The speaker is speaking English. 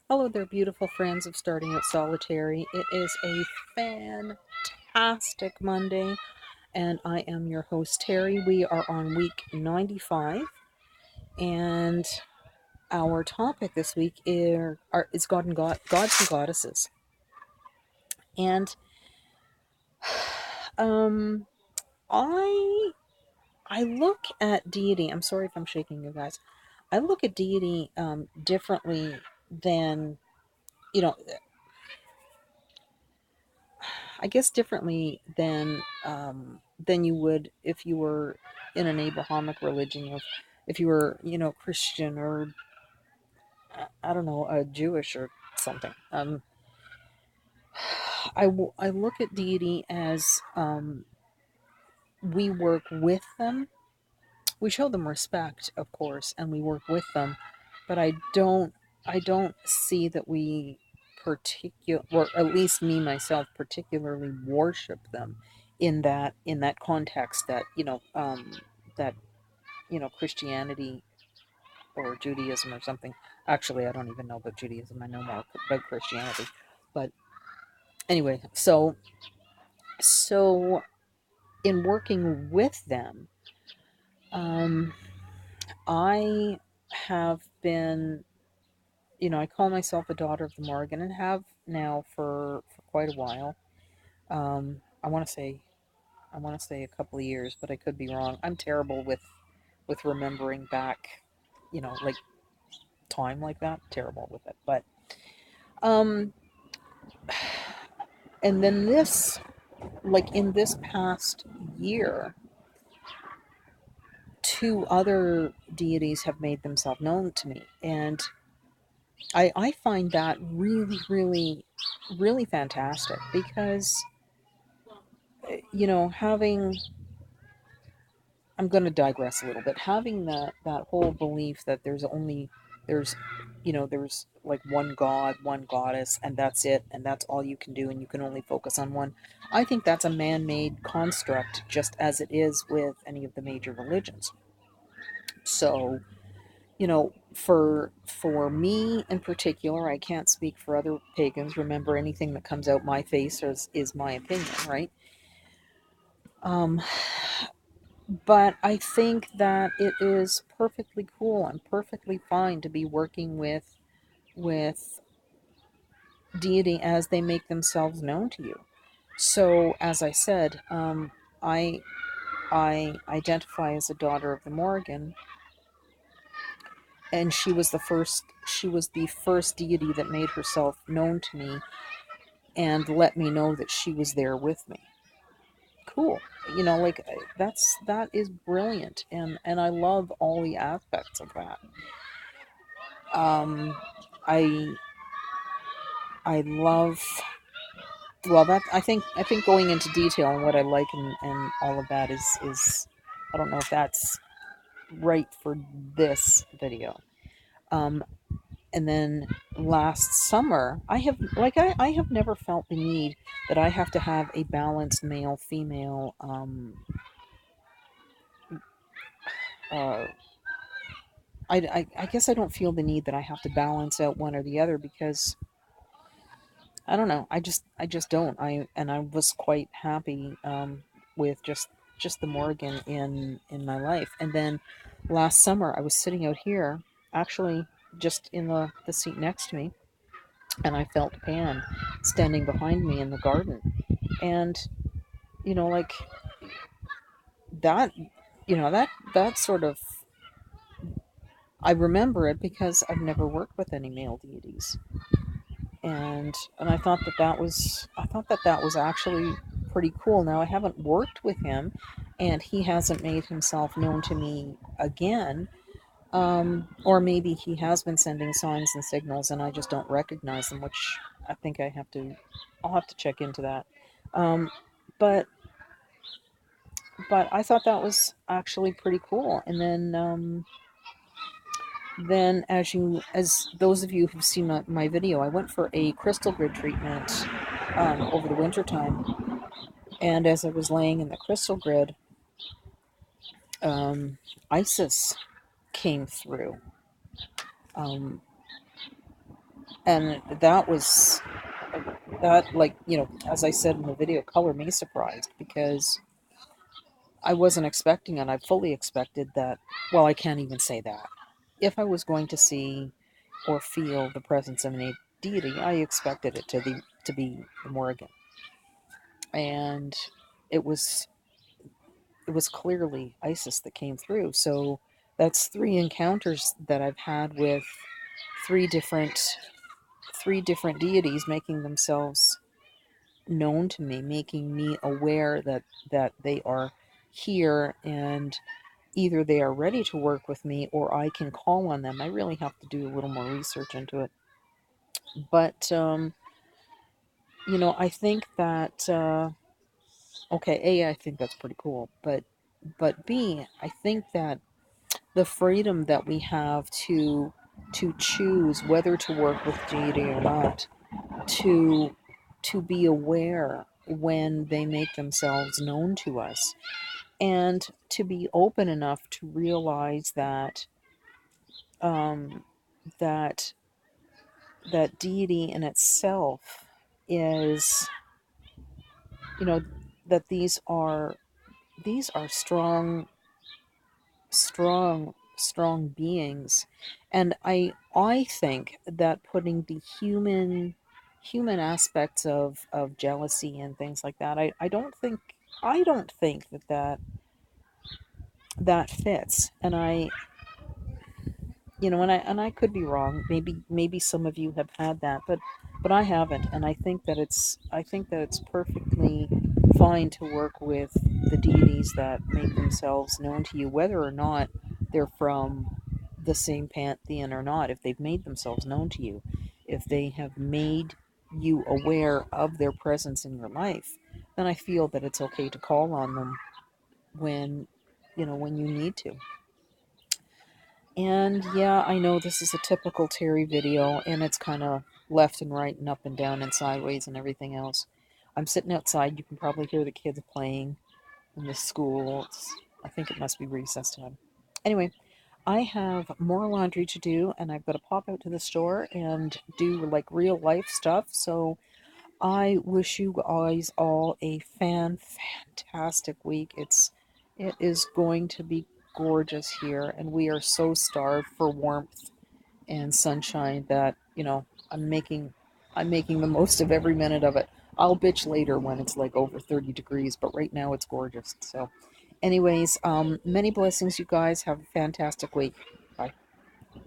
Hello there, beautiful friends of Starting Out Solitary. It is a fantastic Monday, and I am your host, Terry. We are on week 95, and our topic this week is gods and goddesses. And um, I I look at deity. I'm sorry if I'm shaking you guys. I look at deity differently than you know I guess differently than you would if you were in an Abrahamic religion, or if you were, Christian, or I don't know, Jewish or something. I look at deity as we work with them. We show them respect, of course, and we work with them, but I don't see that we or at least me myself particularly worship them in that context that that Christianity or Judaism or something. Actually, I don't even know about Judaism. I know more about Christianity. But anyway, so in working with them, um, I have been, I call myself a daughter of the Morgan, and have now for quite a while. I want to say a couple of years, but I could be wrong. I'm terrible with remembering back, like time like that. Terrible with it. But um, and then in this past year, two other deities have made themselves known to me, and I find that really, really, really fantastic, because having, I'm going to digress a little bit. Having that whole belief that there's there's like one god, one goddess, and that's it, and that's all you can do, and you can only focus on one. I think that's a man-made construct, just as it is with any of the major religions. So, for me in particular, I can't speak for other pagans. Remember, anything that comes out my face is my opinion, right? Um, But I think that it is perfectly cool and perfectly fine to be working with deity as they make themselves known to you. So, as I said, I I identify as a daughter of the Morrigan, and she was the first deity that made herself known to me and let me know that she was there with me. Cool. Like, that is brilliant, and I love all the aspects of that. Um, I I love, well, that I think going into detail on what I like and all of that is I don't know if that's right for this video. Um, and then last summer, I have never felt the need that I have to have a balanced male female uh, I guess I don't feel the need that I have to balance out one or the other, because I don't know. I just don't. I was quite happy with just the Morgan in my life. And then last summer, I was sitting out here, actually just in the seat next to me, and I felt Pan standing behind me in the garden. And like that, that sort of, I remember it because I've never worked with any male deities. And I thought that was actually pretty cool. Now, I haven't worked with him, and he hasn't made himself known to me again. Or maybe he has been sending signs and signals, and I just don't recognize them, which I think I'll have to check into that. Um, but but I thought that was actually pretty cool. And then, as those of you who've seen my video, I went for a crystal grid treatment over the winter time. And as I was laying in the crystal grid, um, Isis came through. Um, And that was that, like, as I said in the video, color me surprised because I wasn't expecting it. I fully expected that. Well, I can't even say that. If I was going to see or feel the presence of a deity, I expected it to be the Morrigan, and it was it was clearly Isis that came through. So that's three encounters that I've had with three different three different deities making themselves known to me, making me aware that they are here, and either they are ready to work with me or I can call on them. I really have to do a little more research into it. But I think that okay, A, I think that's pretty cool. But B, I think that the freedom that we have to choose whether to work with deity or not, to be aware when they make themselves known to us, and to be open enough to realize um, that that deity in itself is, you know that these are strong beings. And I think that putting the human aspects of jealousy and things like that, I don't think that fits. And I could be wrong. Maybe some of you have had that, but I haven't. And I think that it's perfectly fine to work with the deities that make themselves known to you, whether or not they're from the same pantheon or not. If they've made themselves known to you, if they have made you aware of their presence in your life, then I feel that it's okay to call on them when when you need to. And yeah, I know this is a typical Terry video, and it's kind of left and right and up and down and sideways and everything else. I'm sitting outside. You can probably hear the kids playing in the school. I think it must be recess time. Anyway, I have more laundry to do, and I've got to pop out to the store and do like real life stuff. So I wish you guys all a fantastic week. It is going to be gorgeous here, and we are so starved for warmth and sunshine that I'm making the most of every minute of it. I'll bitch later when it's like over 30 degrees, but right now it's gorgeous. So anyways, many blessings, you guys. Have a fantastic week.